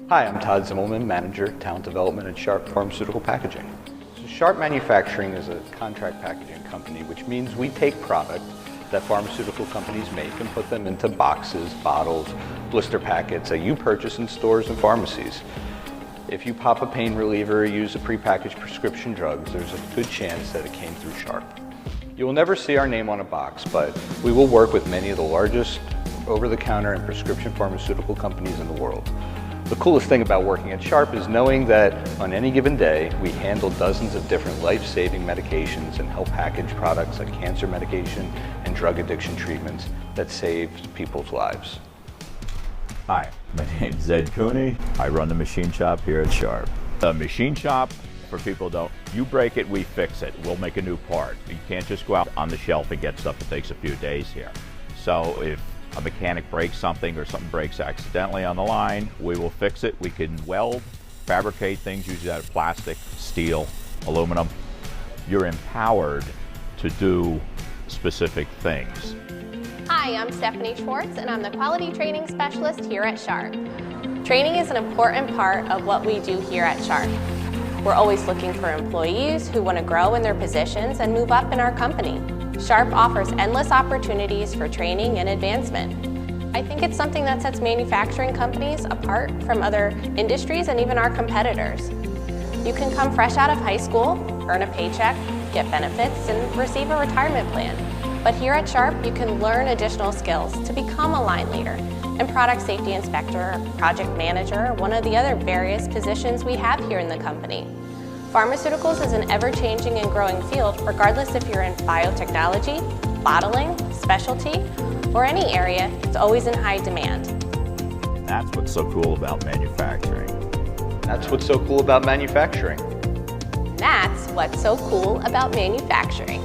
Hi, I'm Todd Zimmelman, Manager, Talent Development at Sharp Pharmaceutical Packaging. So Sharp Manufacturing is a contract packaging company, which means we take product that pharmaceutical companies make and put them into boxes, bottles, blister packets that you purchase in stores and pharmacies. If you pop a pain reliever or use a prepackaged prescription drugs, there's a good chance that it came through Sharp. You will never see our name on a box, but we will work with many of the largest over-the-counter and prescription pharmaceutical companies in the world. The coolest thing about working at Sharp is knowing that on any given day, we handle dozens of different life-saving medications and help package products like cancer medication and drug addiction treatments that save people's lives. Hi, my name's Zed Cooney. I run the machine shop here at Sharp. The machine shop, for people who don't, you break it, we fix it. We'll make a new part. You can't just go out on the shelf and get stuff that takes a few days here. So if a mechanic breaks something or something breaks accidentally on the line, we will fix it. We can weld, fabricate things usually out of plastic, steel, aluminum. You're empowered to do specific things. Hi, I'm Stephanie Schwartz, and I'm the Quality Training Specialist here at Sharp. Training is an important part of what we do here at Sharp. We're always looking for employees who want to grow in their positions and move up in our company. Sharp offers endless opportunities for training and advancement. I think it's something that sets manufacturing companies apart from other industries and even our competitors. You can come fresh out of high school, earn a paycheck, get benefits, and receive a retirement plan. But here at Sharp, you can learn additional skills to become a line leader and product safety inspector, project manager, one of the other various positions we have here in the company. Pharmaceuticals is an ever-changing and growing field, regardless if you're in biotechnology, bottling, specialty, or any area, it's always in high demand. That's what's so cool about manufacturing. That's what's so cool about manufacturing. That's what's so cool about manufacturing.